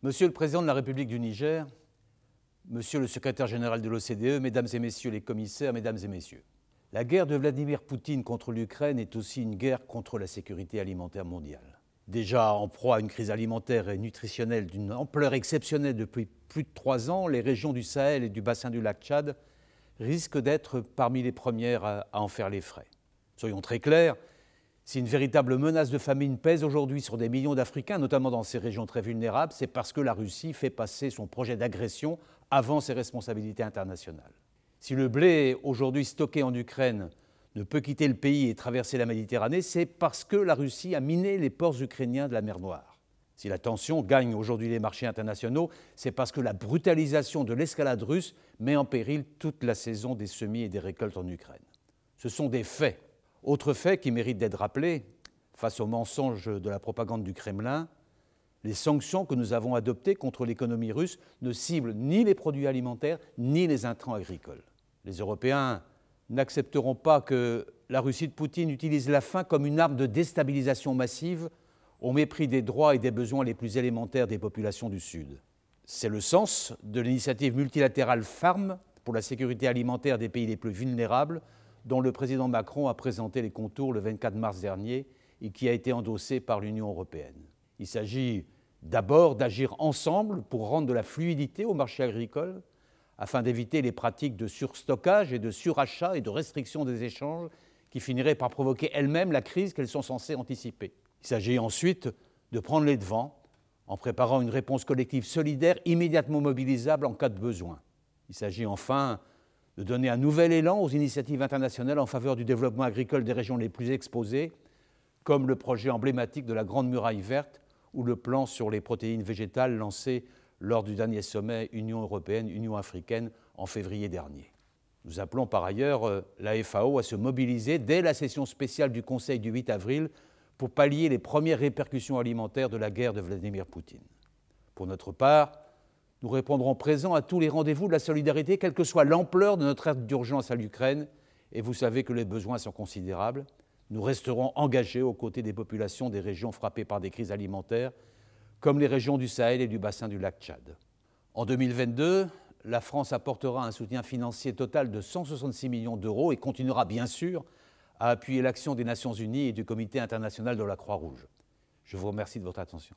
Monsieur le Président de la République du Niger, Monsieur le Secrétaire général de l'OCDE, Mesdames et Messieurs les commissaires, Mesdames et Messieurs, la guerre de Vladimir Poutine contre l'Ukraine est aussi une guerre contre la sécurité alimentaire mondiale. Déjà en proie à une crise alimentaire et nutritionnelle d'une ampleur exceptionnelle depuis plus de 3 ans, les régions du Sahel et du bassin du lac Tchad risquent d'être parmi les premières à en faire les frais. Soyons très clairs, si une véritable menace de famine pèse aujourd'hui sur des millions d'Africains, notamment dans ces régions très vulnérables, c'est parce que la Russie fait passer son projet d'agression avant ses responsabilités internationales. Si le blé aujourd'hui stocké en Ukraine ne peut quitter le pays et traverser la Méditerranée, c'est parce que la Russie a miné les ports ukrainiens de la mer Noire. Si la tension gagne aujourd'hui les marchés internationaux, c'est parce que la brutalisation de l'escalade russe met en péril toute la saison des semis et des récoltes en Ukraine. Ce sont des faits. Autre fait qui mérite d'être rappelé, face aux mensonges de la propagande du Kremlin, les sanctions que nous avons adoptées contre l'économie russe ne ciblent ni les produits alimentaires ni les intrants agricoles. Les Européens n'accepteront pas que la Russie de Poutine utilise la faim comme une arme de déstabilisation massive au mépris des droits et des besoins les plus élémentaires des populations du Sud. C'est le sens de l'initiative multilatérale FARM pour la sécurité alimentaire des pays les plus vulnérables, dont le président Macron a présenté les contours le 24 mars dernier et qui a été endossé par l'Union européenne. Il s'agit d'abord d'agir ensemble pour rendre de la fluidité au marché agricole, afin d'éviter les pratiques de surstockage et de surachat et de restriction des échanges qui finiraient par provoquer elles-mêmes la crise qu'elles sont censées anticiper. Il s'agit ensuite de prendre les devants en préparant une réponse collective solidaire immédiatement mobilisable en cas de besoin. Il s'agit enfin de donner un nouvel élan aux initiatives internationales en faveur du développement agricole des régions les plus exposées, comme le projet emblématique de la Grande Muraille verte ou le plan sur les protéines végétales lancé lors du dernier sommet Union européenne-Union africaine en février dernier. Nous appelons par ailleurs la FAO à se mobiliser dès la session spéciale du Conseil du 8 avril pour pallier les premières répercussions alimentaires de la guerre de Vladimir Poutine. Pour notre part, nous répondrons présents à tous les rendez-vous de la solidarité, quelle que soit l'ampleur de notre aide d'urgence à l'Ukraine, et vous savez que les besoins sont considérables. Nous resterons engagés aux côtés des populations des régions frappées par des crises alimentaires, comme les régions du Sahel et du bassin du lac Tchad. En 2022, la France apportera un soutien financier total de 166 millions d'euros et continuera bien sûr à appuyer l'action des Nations Unies et du Comité international de la Croix-Rouge. Je vous remercie de votre attention.